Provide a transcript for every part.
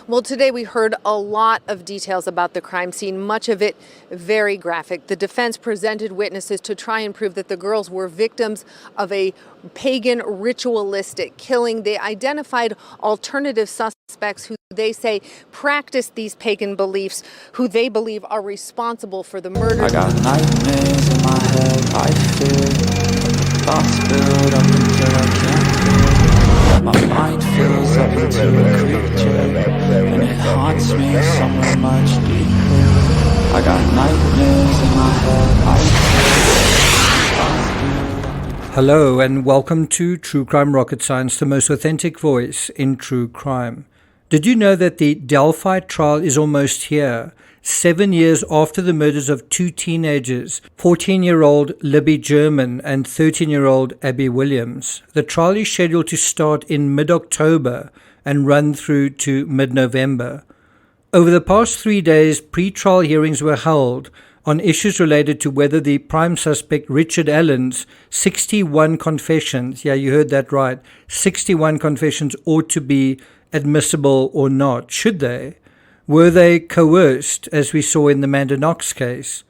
Well, today we heard a lot of details about the crime scene, much of it very graphic. The defense presented witnesses to try and prove that the girls were victims of a pagan ritualistic killing. They identified alternative suspects who they say practice these pagan beliefs, who they believe are responsible for the murder. I got nightmares in my head, I fear thoughts build up until I can't feel. My mind fills up into a creature, and it haunts me somewhere much deeper. I got nightmares in my head, I fear. Hello and welcome to True Crime Rocket Science, the most authentic voice in true crime. Did you know that the Delphi trial is almost here? 7 years after the murders of two teenagers, 14-year-old Libby German and 13-year-old Abby Williams. The trial is scheduled to start in mid-October and run through to mid-November. Over the past 3 days, pre-trial hearings were held on issues related to whether the prime suspect Richard Allen's 61 confessions, yeah, you heard that right, 61 confessions ought to be admissible or not. Should they? Were they coerced, as we saw in the Amanda Knox case?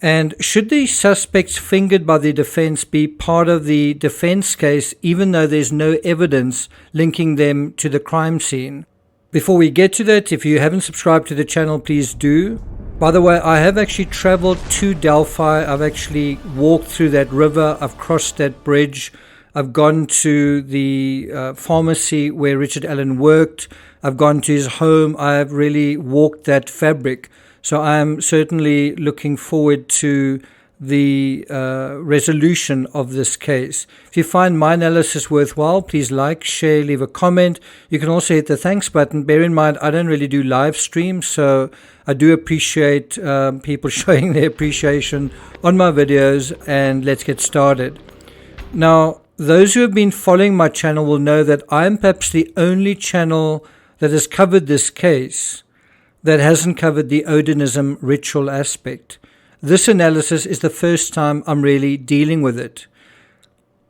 And should the suspects fingered by the defense be part of the defense case, even though there's no evidence linking them to the crime scene? Before we get to that, if you haven't subscribed to the channel, please do. By the way, I have actually traveled to Delphi. I've actually walked through that river. I've crossed that bridge. I've gone to the pharmacy where Richard Allen worked. I've gone to his home. I have really walked that fabric. So I am certainly looking forward to the resolution of this case. If you find my analysis worthwhile, please like, share, leave a comment. You can also hit the thanks button. Bear in mind, I don't really do live streams, so I do appreciate people showing their appreciation on my videos, and let's get started. Now, those who have been following my channel will know that I am perhaps the only channel that has covered this case that hasn't covered the Odinism ritual aspect. This analysis is the first time I'm really dealing with it.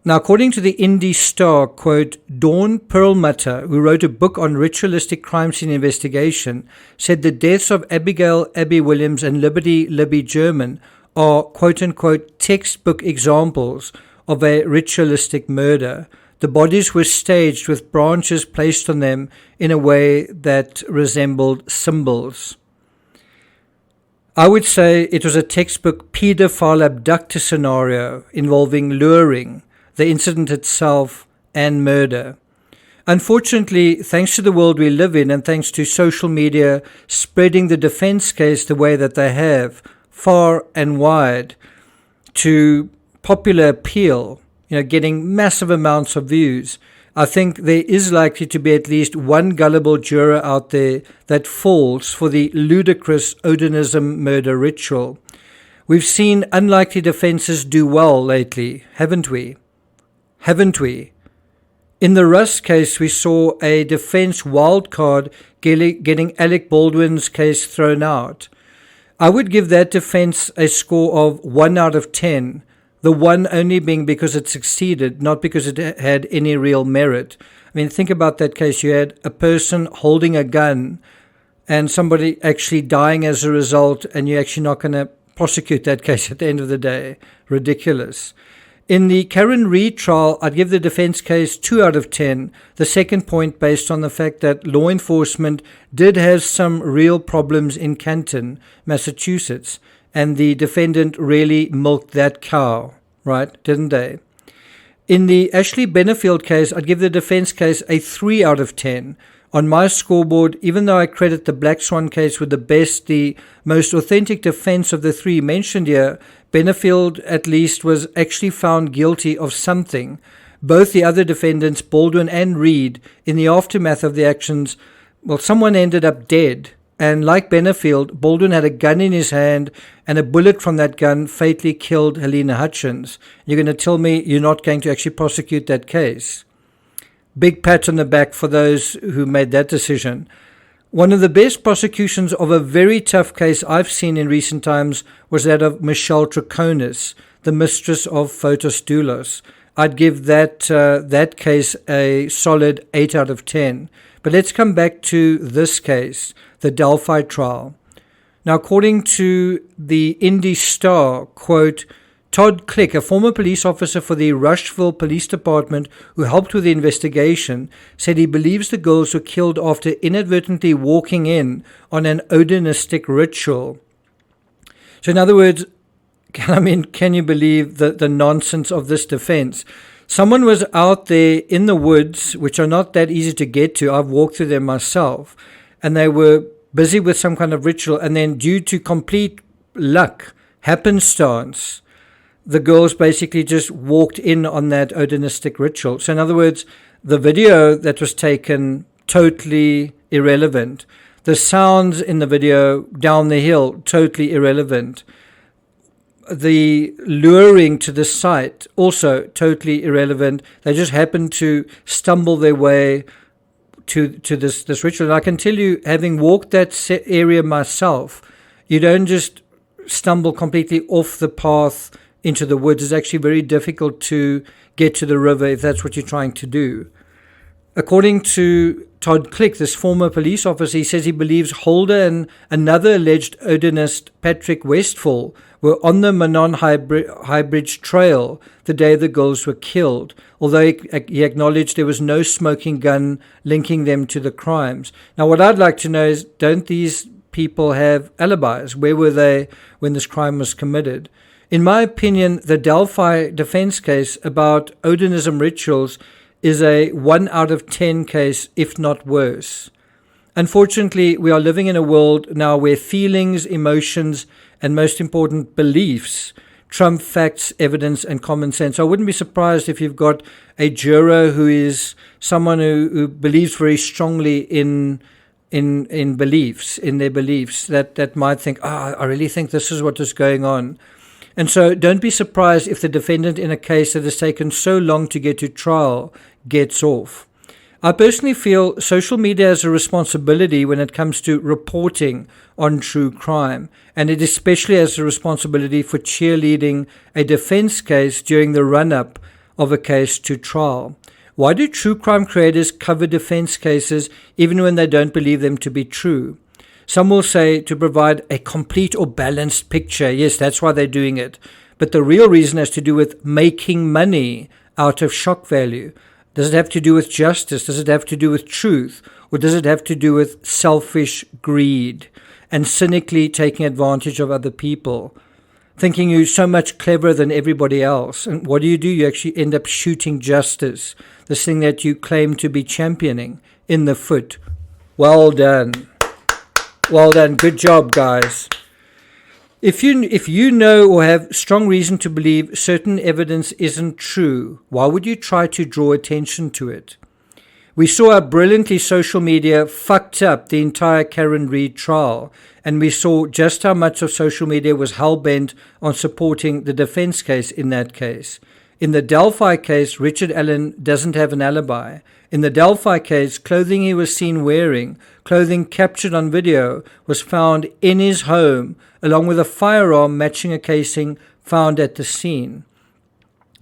Now, according to the Indy Star, quote, Dawn Perlmutter, who wrote a book on ritualistic crime scene investigation, said the deaths of Abigail Abby Williams and Liberty Libby German are, quote-unquote, textbook examples of a ritualistic murder. The bodies were staged with branches placed on them in a way that resembled symbols. I would say it was a textbook pedophile abductor scenario involving luring, the incident itself, and murder. Unfortunately, thanks to the world we live in and thanks to social media spreading the defense case the way that they have, far and wide, to popular appeal, getting massive amounts of views, I think there is likely to be at least one gullible juror out there that falls for the ludicrous Odinism murder ritual. We've seen unlikely defenses do well lately, haven't we? Haven't we? In the Russ case, we saw a defense wildcard getting Alec Baldwin's case thrown out. I would give that defense a score of 1 out of 10. The one only being because it succeeded, not because it had any real merit. I mean, think about that case. You had a person holding a gun and somebody actually dying as a result, and you're actually not going to prosecute that case at the end of the day. Ridiculous. In the Karen Reed trial, I'd give the defense case 2 out of 10. The second point based on the fact that law enforcement did have some real problems in Canton, Massachusetts. And the defendant really milked that cow, right? Didn't they? In the Ashley Benefield case, I'd give the defense case a 3 out of 10. On my scoreboard, even though I credit the Black Swan case with the most authentic defense of the three mentioned here, Benefield at least was actually found guilty of something. Both the other defendants, Baldwin and Reed, in the aftermath of the actions, well, someone ended up dead. And like Benefield, Baldwin had a gun in his hand, and a bullet from that gun fatally killed Helena Hutchins. You're going to tell me you're not going to actually prosecute that case? Big pat on the back for those who made that decision. One of the best prosecutions of a very tough case I've seen in recent times was that of Michelle Troconis, the mistress of Photos Doulos. I'd give that case a solid 8 out of 10. But let's come back to this case, the Delphi trial. Now, according to the Indy Star, quote, Todd Click, a former police officer for the Rushville Police Department who helped with the investigation, said he believes the girls were killed after inadvertently walking in on an odonistic ritual. So in other words, can you believe the nonsense of this defense? Someone was out there in the woods, which are not that easy to get to. I've walked through them myself, and they were busy with some kind of ritual, and then due to complete luck, happenstance, the girls basically just walked in on that odonistic ritual. So in other words, the video that was taken, totally irrelevant. The sounds in the video down the hill, totally irrelevant. The luring to the site, also totally irrelevant. They just happened to stumble their way to this ritual. And I can tell you, having walked that area myself, you don't just stumble completely off the path into the woods. It's actually very difficult to get to the river if that's what you're trying to do. According to Todd Click, this former police officer, he says he believes Holder and another alleged odonist, Patrick Westfall, were on the Manon High Bridge Trail the day the girls were killed, although he acknowledged there was no smoking gun linking them to the crimes. Now, what I'd like to know is, don't these people have alibis? Where were they when this crime was committed? In my opinion, the Delphi defense case about odonism rituals is a 1 out of 10 case, if not worse. Unfortunately, we are living in a world now where feelings, emotions, and most important, beliefs trump facts, evidence, and common sense. I wouldn't be surprised if you've got a juror who is someone who believes very strongly in beliefs, in their beliefs, that might think, I really think this is what is going on. And so don't be surprised if the defendant in a case that has taken so long to get to trial gets off. I personally feel social media has a responsibility when it comes to reporting on true crime, and it especially has a responsibility for cheerleading a defense case during the run-up of a case to trial. Why do true crime creators cover defense cases even when they don't believe them to be true? Some will say to provide a complete or balanced picture. Yes, that's why they're doing it. But the real reason has to do with making money out of shock value. Does it have to do with justice? Does it have to do with truth? Or does it have to do with selfish greed and cynically taking advantage of other people? Thinking you're so much cleverer than everybody else. And what do? You actually end up shooting justice, this thing that you claim to be championing, in the foot. Well done. Well done. Good job, guys. If you know or have strong reason to believe certain evidence isn't true, why would you try to draw attention to it? We saw how brilliantly social media fucked up the entire Karen Read trial, and we saw just how much of social media was hell-bent on supporting the defense case in that case. In the Delphi case, Richard Allen doesn't have an alibi. In the Delphi case, clothing he was seen wearing, clothing captured on video, was found in his home, along with a firearm matching a casing found at the scene.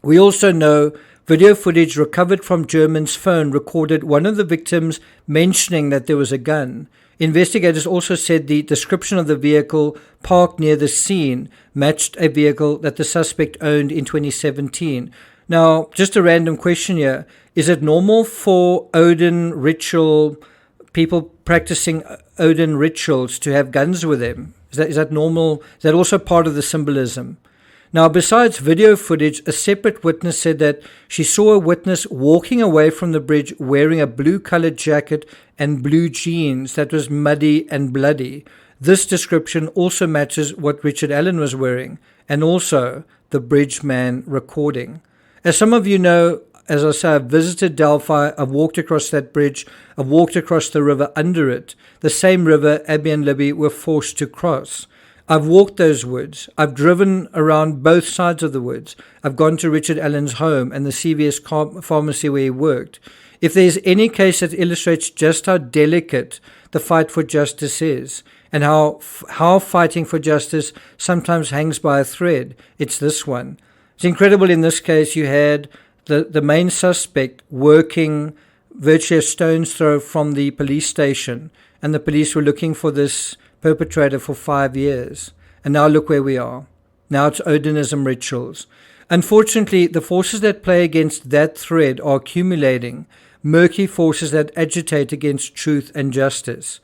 We also know video footage recovered from German's phone recorded one of the victims mentioning that there was a gun. Investigators also said the description of the vehicle parked near the scene matched a vehicle that the suspect owned in 2017. Now, just a random question here. Is it normal for Odin ritual, people practicing Odin rituals, to have guns with them? Is that normal? Is that also part of the symbolism? Now, besides video footage, a separate witness said that she saw a witness walking away from the bridge wearing a blue-colored jacket and blue jeans that was muddy and bloody. This description also matches what Richard Allen was wearing, and also the bridge man recording. As some of you know, as I say, I've visited Delphi, I've walked across that bridge, I've walked across the river under it, the same river Abby and Libby were forced to cross. I've walked those woods. I've driven around both sides of the woods. I've gone to Richard Allen's home and the CVS pharmacy where he worked. If there's any case that illustrates just how delicate the fight for justice is, and how fighting for justice sometimes hangs by a thread, it's this one. It's incredible in this case you had the main suspect working virtually a stone's throw from the police station, and the police were looking for this perpetrator for 5 years. And now look where we are. Now it's Odinism rituals. Unfortunately, the forces that play against that thread are accumulating, murky forces that agitate against truth and justice.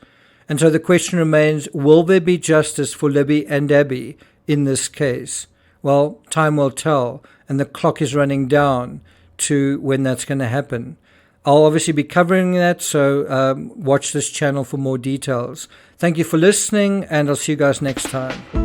And so the question remains, will there be justice for Libby and Abby in this case? Well, time will tell, and the clock is running down to when that's going to happen. I'll obviously be covering that, so watch this channel for more details. Thank you for listening, and I'll see you guys next time.